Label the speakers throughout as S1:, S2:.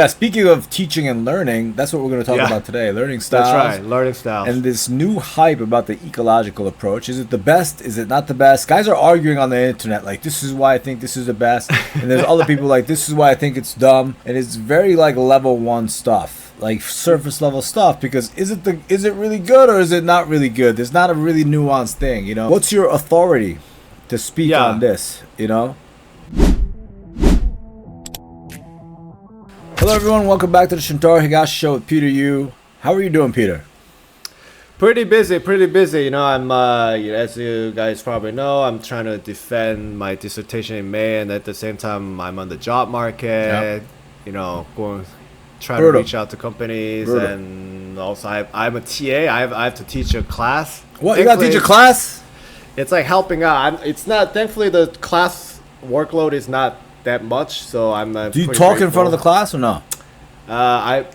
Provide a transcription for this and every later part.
S1: Yeah, speaking of teaching and learning, that's what we're going to talk about today. Learning styles.
S2: That's right, learning styles.
S1: And this new hype about the ecological approach. Is it the best? Is it not the best? Guys are arguing on the internet like, this is why I think this is the best. And there's other people like, this is why I think it's dumb. And it's very like level one stuff, like surface level stuff, because is it really good or is it not really good? There's not a really nuanced thing, you know? What's your authority to speak on this, you know? Hello everyone, welcome back to the Shintaro Higashi show with Peter Yu. How are you doing, Peter?
S2: Pretty busy. You know, I'm as you guys probably know, I'm trying to defend my dissertation in May, and at the same time I'm on the job market. Yep. You know, trying to reach out to companies, and also I'm a TA. I have to teach a class.
S1: What, you gotta teach a class?
S2: It's like helping out. It's not. Thankfully, the class workload is not that much, so I'm.
S1: Do you talk in front of the class or no?
S2: I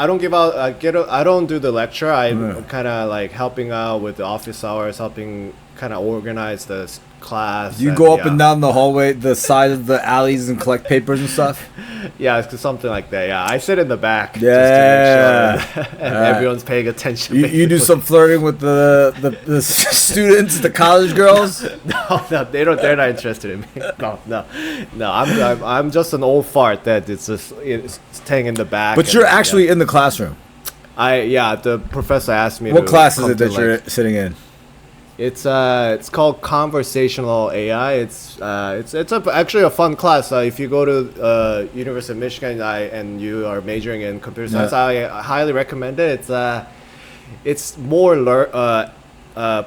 S2: don't give out. I don't do the lecture. I'm kind of like helping out with the office hours, helping kind of organize the class.
S1: You go up and down the hallway, the side of the alleys, and collect papers and stuff.
S2: Yeah, it's something like that. Yeah, I sit in the back.
S1: Yeah,
S2: just to make sure everyone's paying attention.
S1: You do some flirting with the students, the college girls.
S2: No, they're not interested in me. No. I'm just an old fart that it's staying in the back.
S1: But you're actually in the classroom.
S2: The professor asked me.
S1: What class is it that you're sitting in?
S2: It's called conversational AI. It's actually a fun class. If you go to University of Michigan and you are majoring in computer science, I highly recommend it. It's more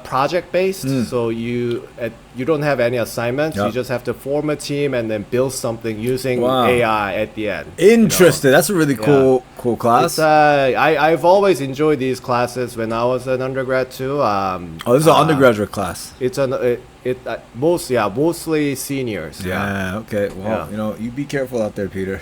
S2: project based, so you don't have any assignments. You just have to form a team and then build something using AI at the end.
S1: Interesting. That's a really cool class.
S2: I've always enjoyed these classes when I was an undergrad too.
S1: This is an undergraduate class.
S2: It's mostly seniors.
S1: Yeah. Okay. Well, you know, you be careful out there, Peter.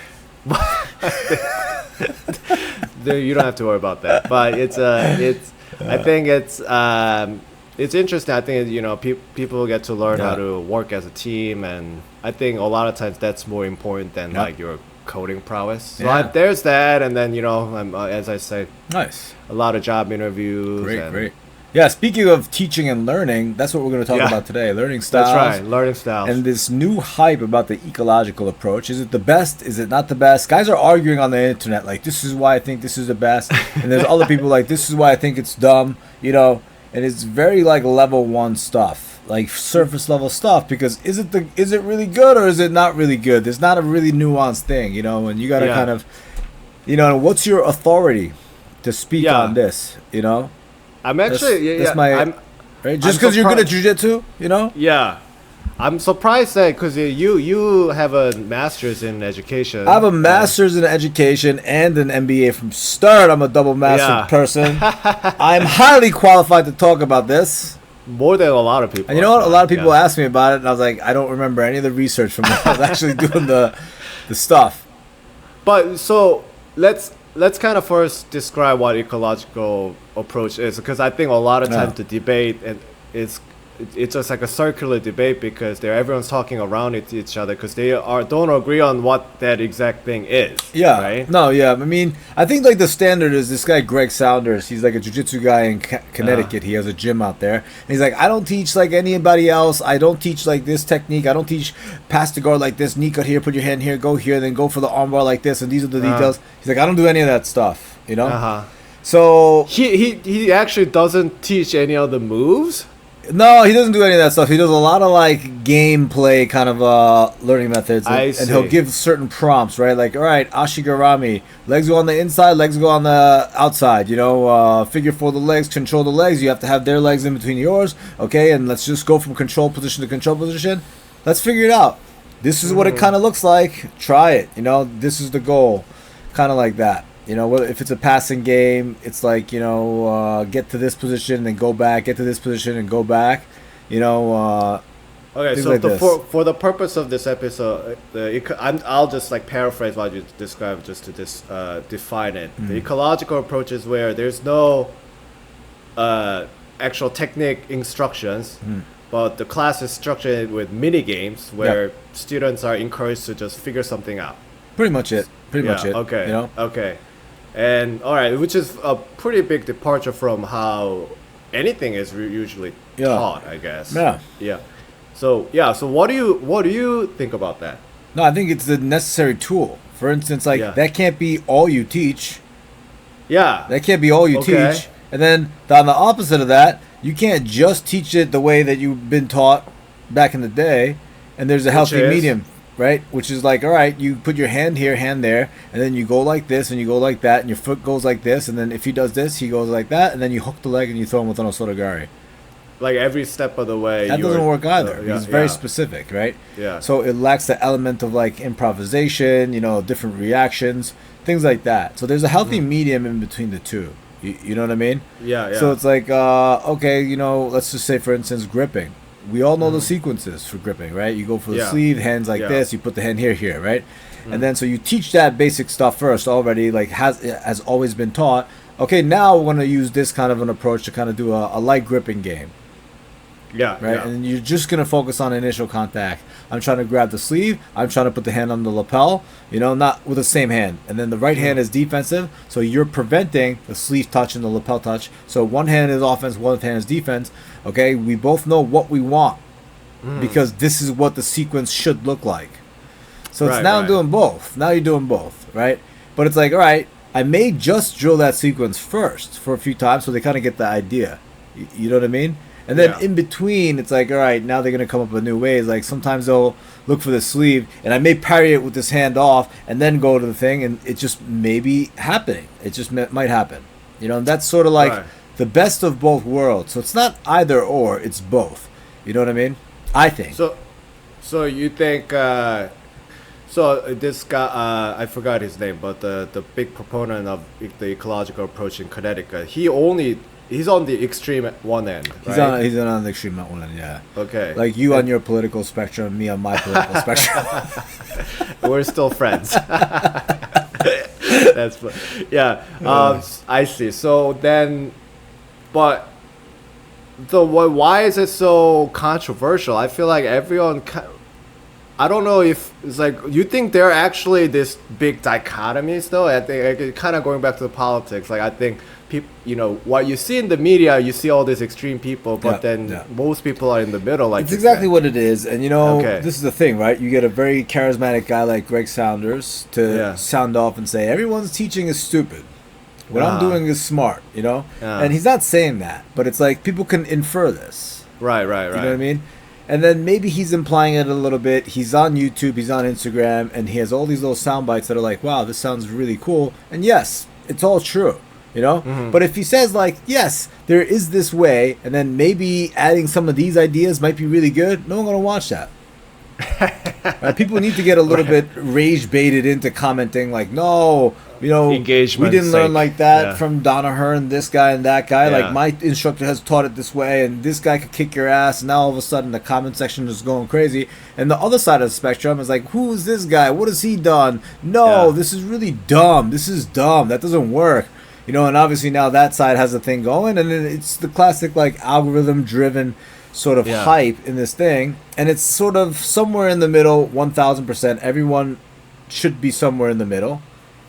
S2: You don't have to worry about that. But I think it's interesting. I think, you know, people get to learn how to work as a team, and I think a lot of times that's more important than like your coding prowess. So there's that, and then, you know, as I say, a lot of job interviews.
S1: Great. Yeah, speaking of teaching and learning, that's what we're going to talk about today. Learning styles.
S2: That's right, learning styles.
S1: And this new hype about the ecological approach. Is it the best? Is it not the best? Guys are arguing on the internet like, this is why I think this is the best. And there's other people like, this is why I think it's dumb, you know. And it's very like level one stuff, like surface level stuff, because is it really good or is it not really good? There's not a really nuanced thing, you know, and you got to kind of, you know, what's your authority to speak on this, you know?
S2: I'm actually,
S1: just because you're good at jiu-jitsu, you know?
S2: Yeah. I'm surprised that because you have a master's in education.
S1: I have a master's in education and an MBA from Stern. I'm a double master person. I'm highly qualified to talk about this.
S2: More than a lot of people.
S1: And you know what? A lot of people asked me about it, and I was like, I don't remember any of the research from that. I was actually doing the stuff.
S2: But so let's kind of first describe what ecological approach is, because I think a lot of times the debate it's just like a circular debate because everyone's talking around each other because they don't agree on what that exact thing is.
S1: Yeah.
S2: Right?
S1: No, yeah. I mean, I think like the standard is this guy Greg Saunders. He's like a jiu-jitsu guy in Connecticut. He has a gym out there. And he's like, I don't teach like anybody else. I don't teach like this technique. I don't teach pass the guard like this, knee cut here, put your hand here, go here, then go for the armbar like this, and these are the details. He's like, I don't do any of that stuff, you know? So
S2: he actually doesn't teach any of the moves.
S1: No, he doesn't do any of that stuff. He does a lot of like gameplay kind of learning methods, and he'll give certain prompts, right? Like, all right, ashigarami, legs go on the inside, legs go on the outside. You know, figure four the legs, control the legs. You have to have their legs in between yours, okay? And let's just go from control position to control position. Let's figure it out. This is what it kind of looks like. Try it. You know, this is the goal, kind of like that. You know, if it's a passing game, it's like, you know, get to this position and go back, get to this position and go back. You know,
S2: okay, so like for the purpose of this episode, I'll just like paraphrase what you described just to define it. The ecological approach is where there's no actual technique instructions, but the class is structured with mini games where students are encouraged to just figure something out.
S1: Pretty much it. Pretty much it.
S2: Okay.
S1: You know?
S2: Okay. And all right, which is a pretty big departure from how anything is usually taught, I guess.
S1: Yeah.
S2: Yeah. So what do you think about that?
S1: No, I think it's a necessary tool. For instance, like that can't be all you teach.
S2: Yeah.
S1: That can't be all you teach. And then on the opposite of that, you can't just teach it the way that you've been taught back in the day. And there's a healthy medium, right? Which is like, all right, you put your hand here, hand there, and then you go like this and you go like that, and your foot goes like this, and then if he does this, he goes like that, and then you hook the leg and you throw him with an osotogari.
S2: Like every step of the way.
S1: That doesn't work either. It's very specific, right?
S2: Yeah.
S1: So it lacks the element of like improvisation, different reactions, things like that. So there's a healthy medium in between the two. You know what I mean?
S2: Yeah.
S1: So it's like, okay, let's just say, for instance, gripping. We all know the sequences for gripping, right? You go for the sleeve, hands like this, you put the hand here, right? And then so you teach that basic stuff first already, like has always been taught. Okay, now we're going to use this kind of an approach to kind of do a light gripping game.
S2: Yeah.
S1: Right?
S2: Yeah.
S1: And you're just going to focus on initial contact. I'm trying to grab the sleeve. I'm trying to put the hand on the lapel, not with the same hand. And then the right hand is defensive. So you're preventing the sleeve touch and the lapel touch. So one hand is offense, one hand is defense. Okay, we both know what we want because this is what the sequence should look like. So it's now doing both. Now you're doing both, right? But it's like, all right, I may just drill that sequence first for a few times so they kind of get the idea. You know what I mean? And then in between, it's like, all right, now they're going to come up with new ways. Like sometimes they'll look for the sleeve, and I may parry it with this hand off and then go to the thing, and it just may be happening. It just might happen. And that's sort of like the best of both worlds. So it's not either or, it's both. You know what I mean? I think.
S2: So you think... So this guy, I forgot his name, but the big proponent of the ecological approach in Connecticut, he's on the extreme at one end, right?
S1: He's on the extreme at one end, yeah.
S2: Okay.
S1: Like you on your political spectrum, me on my political spectrum.
S2: We're still friends. That's yeah. I see. So then, but why is it so controversial? I feel like everyone. I don't know if it's like you think there are actually this big dichotomies though. I think kind of going back to the politics. Like I think people, what you see in the media, you see all these extreme people, but most people are in the middle. Like
S1: it's exactly what it is, and this is the thing, right? You get a very charismatic guy like Greg Saunders to sound off and say everyone's teaching is stupid. What I'm doing is smart, and he's not saying that, but it's like people can infer this.
S2: Right.
S1: You know what I mean? And then maybe he's implying it a little bit. He's on YouTube, he's on Instagram, and he has all these little sound bites that are like, wow, this sounds really cool. And yes, it's all true, But if he says like, yes, there is this way, and then maybe adding some of these ideas might be really good, no one's going to watch that. Right? People need to get a little bit rage baited into commenting like, no,
S2: engagement.
S1: We didn't learn like that from Donna Hearn, this guy and that guy. Like my instructor has taught it this way, and this guy could kick your ass. And now all of a sudden the comment section is going crazy. And the other side of the spectrum is like, who is this guy? What has he done? No, this is really dumb. This is dumb. That doesn't work. And obviously now that side has a thing going, and then it's the classic like algorithm driven sort of hype in this thing, and it's sort of somewhere in the middle. 1000%. Everyone should be somewhere in the middle.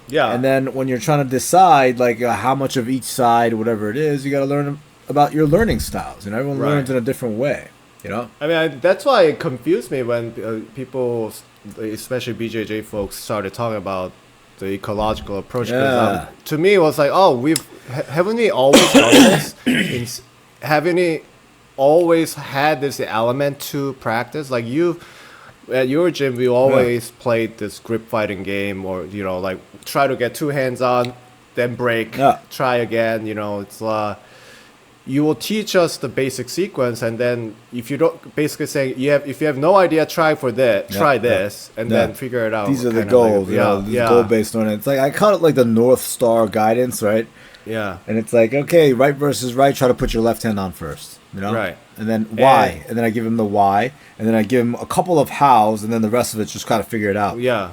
S1: Yeah. And then when you're trying to decide like how much of each side, whatever it is, you got to learn about your learning styles. Everyone learns in a different way.
S2: I mean, that's why it confused me when people, especially BJJ folks, started talking about the ecological approach.
S1: Yeah.
S2: To me, it was like, oh, haven't we always done this? Haven't we always had this element to practice? Like at your gym, we always played this grip fighting game, or like try to get two hands on, then break, try again. It's you will teach us the basic sequence, and then if you don't, basically saying if you have no idea, try this, and then figure it out.
S1: These are the goals, goal based on it. It's like I call it like the North Star guidance, right?
S2: Yeah.
S1: And it's like, okay, right versus right, try to put your left hand on first.
S2: Right.
S1: And then why, and then I give him the why, and then I give him a couple of hows, and then the rest of it's just kind of figure it out.
S2: Yeah.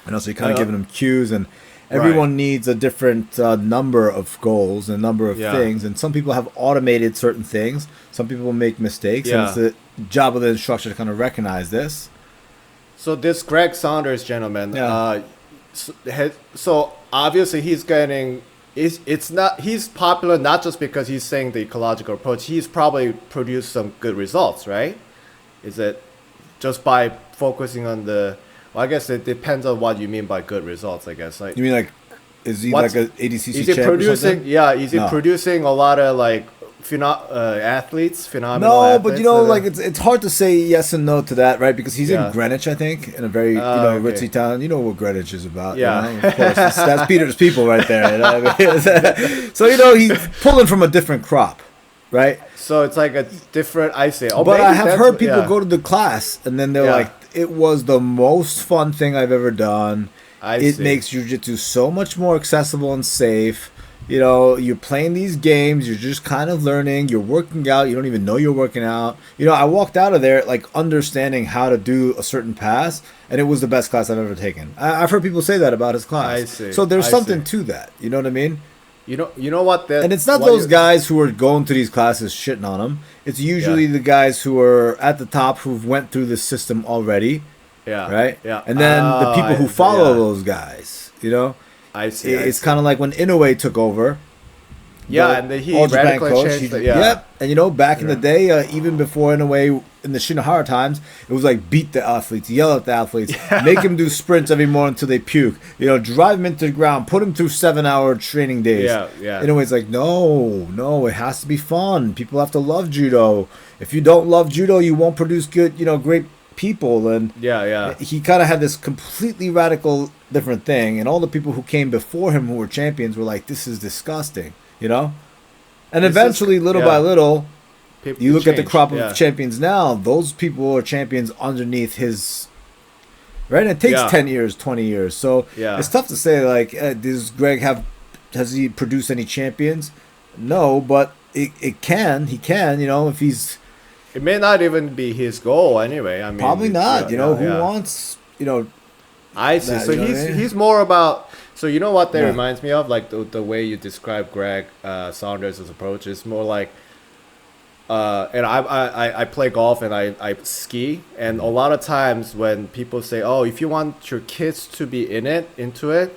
S1: And also you kind of giving them cues, and everyone needs a different number of goals and number of things, and some people have automated certain things. Some people make mistakes, and it's the job of the instructor to kind of recognize this.
S2: So this Greg Saunders gentleman, So obviously he's getting. He's popular not just because he's saying the ecological approach. He's probably produced some good results, right? Is it just by focusing on the? Well, I guess it depends on what you mean by good results. I guess
S1: you mean like, is he like a ADCC
S2: is he
S1: champ
S2: producing?
S1: or something?
S2: Yeah, is he producing a lot of like athletes, phenomenal
S1: No,
S2: athletes?
S1: but like it's hard to say yes and no to that, right? Because he's in Greenwich, I think, in a very ritzy town. You know what Greenwich is about.
S2: Yeah,
S1: you know? Of course, that's Peter's people right there. You know what I mean? So he's pulling from a different crop, right?
S2: So it's like a different. I say,
S1: but I have heard people go to the class and then they're like, it was the most fun thing I've ever done. It makes jiu-jitsu so much more accessible and safe. You're playing these games, you're just kind of learning, you're working out, you don't even know you're working out. I walked out of there like understanding how to do a certain pass, and it was the best class I've ever taken. I've heard people say that about his class.
S2: I see.
S1: So there's something to that. You know what I mean?
S2: You know what?
S1: And it's not those guys who are going to these classes shitting on them. It's usually the guys who are at the top who've went through the system already.
S2: Yeah.
S1: Right?
S2: Yeah.
S1: And then the people who follow those guys,
S2: I see.
S1: It's kind of like when Inoue took over.
S2: Yeah, and he radically changed it. Yeah.
S1: Yep. And back in the day, even before Inoue, in the Shinohara times, it was like beat the athletes, yell at the athletes, make them do sprints every morning until they puke. Drive them into the ground, put them through 7-hour training days.
S2: Yeah.
S1: Inoue's like, no, it has to be fun. People have to love judo. If you don't love judo, you won't produce good, great people. And he kind of had this completely radical different thing, and all the people who came before him who were champions were like, this is disgusting, and eventually little by little people you look at the crop of champions now, those people are champions underneath his, right? And it takes 10 years, 20 years, so it's tough to say like, does Greg has he produced any champions? No, but he can, if he's,
S2: it may not even be his goal anyway. I mean,
S1: probably not. Who wants?
S2: I see. So he's more about. So you know what that reminds me of, like the way you describe Greg Saunders' approach is more like. And I play golf and I ski, and a lot of times when people say, "Oh, if you want your kids to be into it,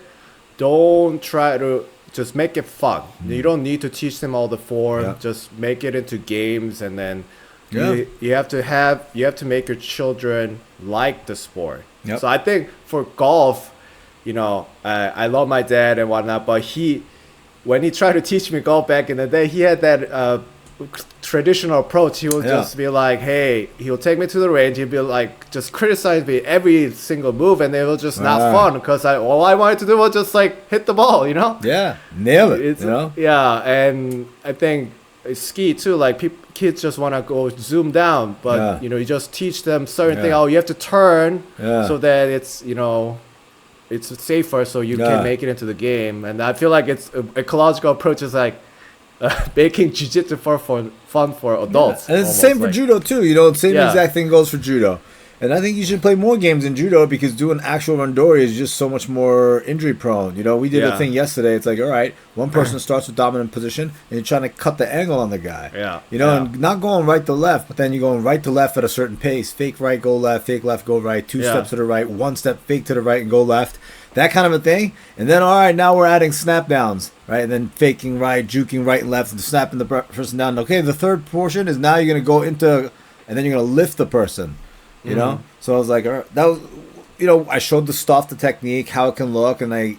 S2: don't try to." Just make it fun. You don't need to teach them all the form. Yeah. Just make it into games, and then. You have to make your children like the sport. Yep. So I think for golf, I love my dad and whatnot, but when he tried to teach me golf back in the day, he had that traditional approach. He would just be like, hey, he'll take me to the range. He'll be like, just criticize me every single move, and it was just not fun because all I wanted to do was just like hit the ball,
S1: Yeah, nail it.
S2: Yeah, and I think ski too, like kids just want to go zoom down, but you just teach them certain things. Oh, you have to turn so that it's it's safer, so you can make it into the game. And I feel like it's ecological approach is like making jiu-jitsu for fun for adults.
S1: And it's the same for judo too. The same exact thing goes for judo. And I think you should play more games in judo because doing actual randori is just so much more injury prone. We did a thing yesterday. It's like, all right, one person starts with dominant position and you're trying to cut the angle on the guy. And not going right to left, but then you're going right to left at a certain pace. Fake right, go left, fake left, go right, 2 steps to the right, 1 step fake to the right and go left. That kind of a thing. And then, all right, now we're adding snap downs, right? And then faking right, juking right and left, and snapping the person down. Okay, the third portion is now you're going to go into, and then you're going to lift the person. So I was like, all right, that was, I showed the stuff, the technique, how it can look, and I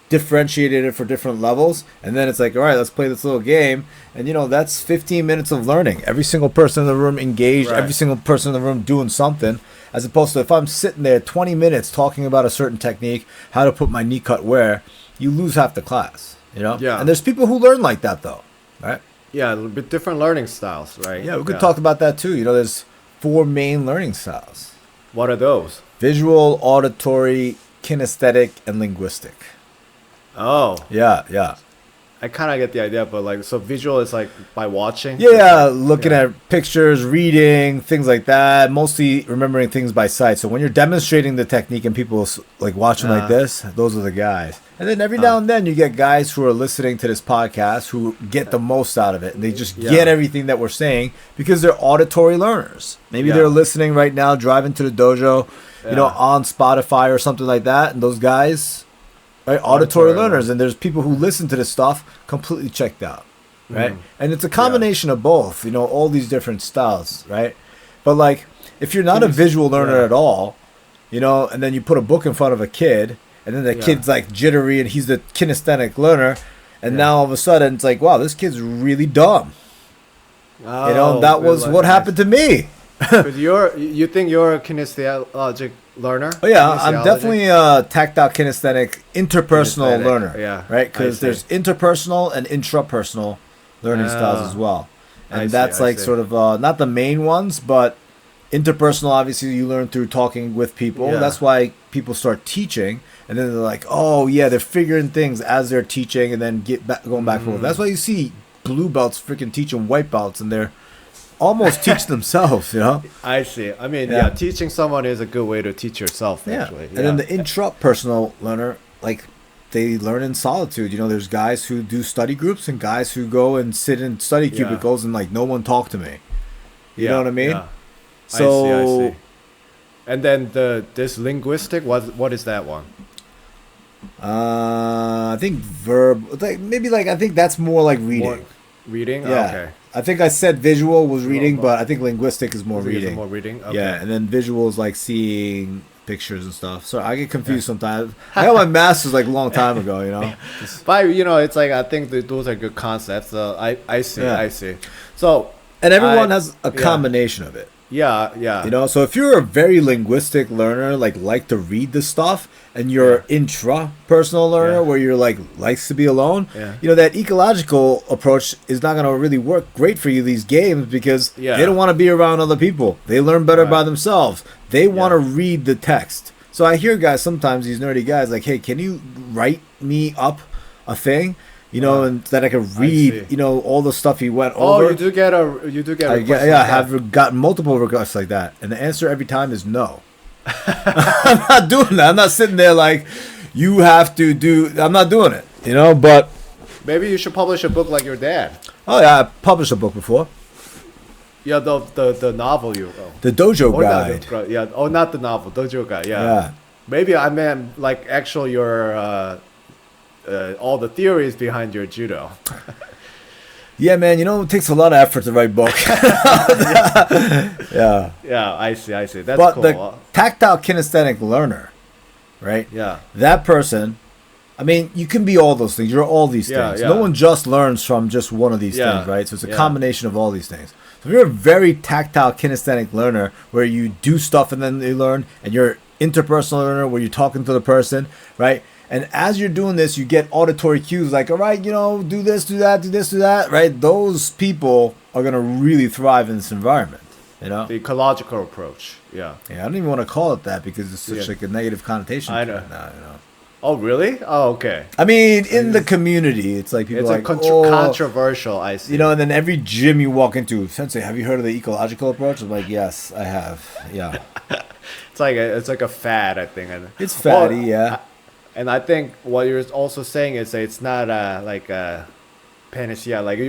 S1: differentiated it for different levels. And then it's like, all right, let's play this little game. And, that's 15 minutes of learning. Every single person in the room engaged, every single person in the room doing something. As opposed to if I'm sitting there 20 minutes talking about a certain technique, how to put my knee cut where, you lose half the class, Yeah. And there's people who learn like that, though, right?
S2: Yeah, a little bit different learning styles, right?
S1: Yeah, we could talk about that, too. There's 4 main learning styles.
S2: What are those?
S1: Visual, auditory, kinesthetic, and linguistic.
S2: Oh.
S1: Yeah.
S2: I kind of get the idea, but like, so visual is like by watching?
S1: Yeah, looking at pictures, reading, things like that. Mostly remembering things by sight. So when you're demonstrating the technique and people like watching like this, those are the guys. And then every now and then you get guys who are listening to this podcast who get the most out of it. And they just get everything that we're saying because they're auditory learners. Maybe they're listening right now, driving to the dojo, on Spotify or something like that. And those guys, right? Auditory learners, and there's people who listen to this stuff completely checked out, right? And it's a combination of both, you know, all these different styles, right? But like, if you're not a visual learner at all, you know, and then you put a book in front of a kid, and then the kid's like jittery, and he's the kinesthetic learner, and now all of a sudden it's like, wow, this kid's really dumb. Oh, you know, that was what happened to me.
S2: Because you think you're a kinesthetic learner?
S1: Oh yeah, I'm definitely a tactile kinesthetic interpersonal learner. Yeah, right. Because there's interpersonal and intrapersonal learning styles as well, and that's like sort of not the main ones, but interpersonal. Obviously, you learn through talking with people. Yeah. That's why people start teaching, and then they're like, oh yeah, they're figuring things as they're teaching, and then going back and forth. That's why you see blue belts freaking teaching white belts, and they're almost teach themselves, you know.
S2: I see. I mean, teaching someone is a good way to teach yourself, actually.
S1: And then the intrapersonal learner, like, they learn in solitude. You know, there's guys who do study groups and guys who go and sit in study cubicles and like, no one talk to me. You know what I mean? Yeah. So,
S2: I see. And then this linguistic, what is that one?
S1: I think verb, like maybe like I think that's more like reading.
S2: Reading?
S1: Yeah.
S2: Okay.
S1: I think I said visual was reading, but I think linguistic is more reading.
S2: More reading? Okay.
S1: Yeah, and then visual is like seeing pictures and stuff. So I get confused sometimes. I got my master's like a long time ago, you know.
S2: But you know, it's like I think that those are good concepts. I see. So
S1: and everyone has a combination of it.
S2: Yeah.
S1: You know, so if you're a very linguistic learner, like to read the stuff, and you're intrapersonal learner where you're like likes to be alone, you know, that ecological approach is not going to really work great for you these games because they don't want to be around other people. They learn better by themselves. They want to read the text. So I hear guys sometimes, these nerdy guys, like, hey, can you write me up a thing? You know, and that I could read, you know, all the stuff he went over.
S2: Oh, you do get
S1: I have gotten multiple requests like that, and the answer every time is no. I'm not doing that. I'm not sitting there like you have to do. I'm not doing it. You know, but
S2: maybe you should publish a book like your dad.
S1: Oh yeah, I published a book before.
S2: Yeah, the novel
S1: the Dojo Guide.
S2: Not the novel, Dojo Guide. Yeah. Maybe I meant like actual your. All the theories behind your judo.
S1: Yeah, man, you know, it takes a lot of effort to write a book.
S2: Yeah, I see. That's
S1: but
S2: cool.
S1: The tactile kinesthetic learner, right?
S2: Yeah.
S1: That person, I mean, you can be all those things. You're all these things. No one just learns from just one of these things, right? So it's a combination of all these things. So if you're a very tactile kinesthetic learner where you do stuff and then you learn, and you're interpersonal learner where you're talking to the person, right? And as you're doing this, you get auditory cues like, all right, you know, do this, do that, do this, do that, right? Those people are going to really thrive in this environment, you know?
S2: The ecological approach, Yeah,
S1: I don't even want to call it that because it's such like a negative connotation.
S2: I know.
S1: Now, you know.
S2: Oh, really? Oh, okay.
S1: I mean, in the community, it's like people
S2: it's
S1: like,
S2: controversial, I see.
S1: You know, and then every gym you walk into, Sensei, have you heard of the ecological approach? I'm like, yes, I have. Yeah.
S2: It's like a fad, I think.
S1: It's fatty,
S2: And I think what you're also saying is that it's not like a panacea. Like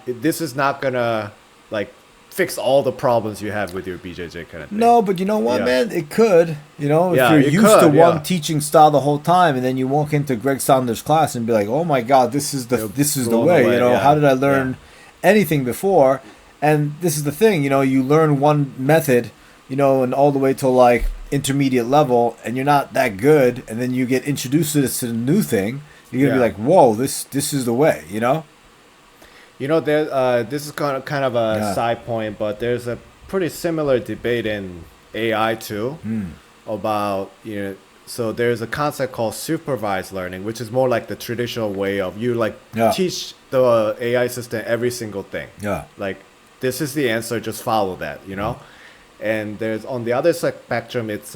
S2: this is not gonna like fix all the problems you have with your BJJ kind of thing.
S1: No, but you know what, man? It could. You know, if you're used to one teaching style the whole time, and then you walk into Greg Saunders' class and be like, "Oh my God, this is the way." You know, how did I learn anything before? And this is the thing. You know, you learn one method, you know, and all the way to like intermediate level, and you're not that good, and then you get introduced to this new thing. You're gonna be like, "Whoa, this is the way," you know.
S2: You know, there. This is kind of a side point, but there's a pretty similar debate in AI too about So there's a concept called supervised learning, which is more like the traditional way of you teach the AI system every single thing. Yeah. Like this is the answer, just follow that. You know. And there's on the other spectrum, it's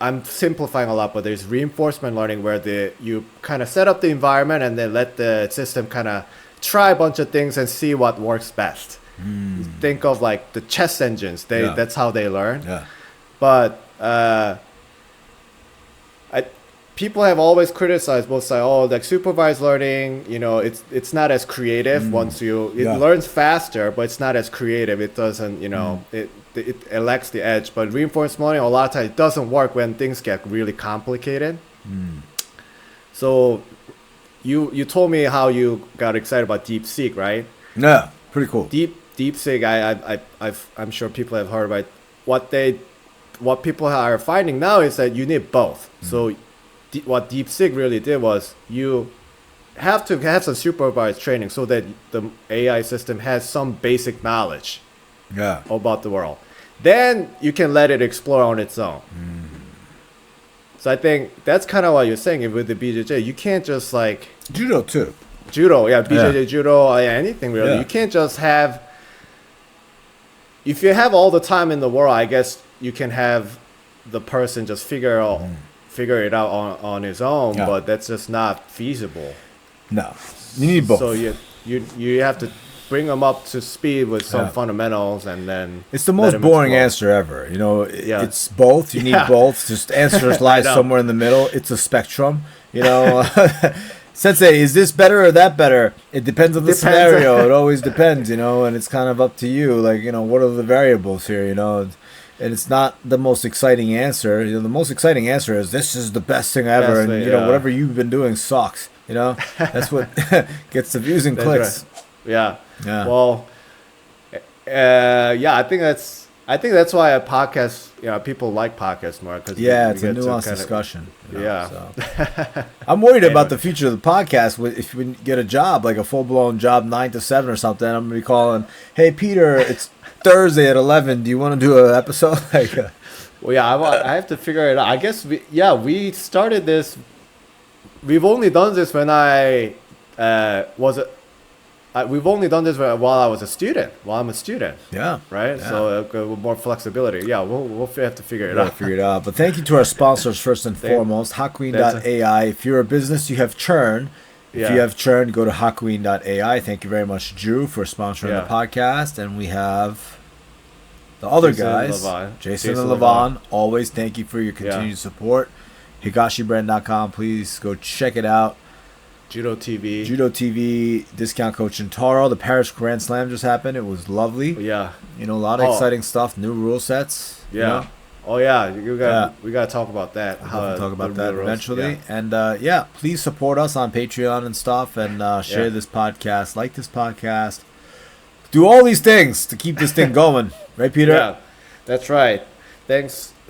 S2: I'm simplifying a lot, but there's reinforcement learning where you kind of set up the environment and then let the system kind of try a bunch of things and see what works best. Think of like the chess engines; that's how they learn. Yeah. But people have always criticized both sides. Oh, like supervised learning, it's not as creative. Once it learns faster, but it's not as creative. It doesn't, it lacks the edge. But reinforcement learning, a lot of times, it doesn't work when things get really complicated. So you told me how you got excited about DeepSeek, right?
S1: Yeah, pretty cool.
S2: DeepSeek, I'm sure people have heard about what people are finding now is that you need both. So what DeepSeek really did was you have to have some supervised training so that the AI system has some basic knowledge about the world. Then you can let it explore on its own. So I think that's kind of what you're saying with the BJJ. You can't just like...
S1: Judo too.
S2: Judo, yeah. BJJ, judo, anything really. Yeah. You can't just have... If you have all the time in the world, I guess you can have the person just figure it out on his own, but that's just not feasible.
S1: No. You need both.
S2: So you have to bring them up to speed with some fundamentals, and then
S1: it's the most boring answer ever. You know, it's both. You need both. Just answers lie somewhere in the middle. It's a spectrum. You know, Sensei, is this better or that better? It depends on the scenario. It always depends. You know, and it's kind of up to you. Like, you know, what are the variables here? You know, and it's not the most exciting answer. You know, the most exciting answer is this is the best thing ever, and you know, whatever you've been doing sucks. You know, that's what gets the views and clicks.
S2: Right. Yeah. Well, I think that's why a podcast, you know, people like podcasts more because
S1: it's a nuanced discussion. You know, so. I'm worried about the future of the podcast. If we get a job, like a full blown job, 9 to 7 or something, I'm gonna be calling, "Hey Peter, it's Thursday at 11. Do you want to do an episode?" Like,
S2: I have to figure it out. I guess we started this. We've only done this when I we've only done this while I'm a student.
S1: Yeah.
S2: Right. Yeah. So more flexibility. Yeah. We'll have to figure it out.
S1: But thank you to our sponsors first and foremost. Hakuin.ai. If you're a business, you have churn. If you have churn, go to Hakuin.ai. Thank you very much, Drew, for sponsoring the podcast. And we have the other guys, Jason and Levon. Always thank you for your continued support. HigashiBrand.com. Please go check it out.
S2: Judo
S1: TV, discount code Shintaro. The Paris Grand Slam just happened. It was lovely.
S2: Yeah.
S1: You know, a lot of exciting stuff, new rule sets.
S2: Yeah.
S1: You know?
S2: Oh, yeah. We got to talk about that.
S1: We'll talk about that eventually. Yeah. And please support us on Patreon and stuff, and share this podcast, like this podcast. Do all these things to keep this thing going. Right, Peter?
S2: Yeah, that's right.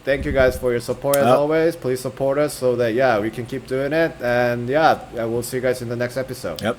S2: Thank you guys for your support as always. Please support us so that we can keep doing it. And we'll see you guys in the next episode.
S1: Yep.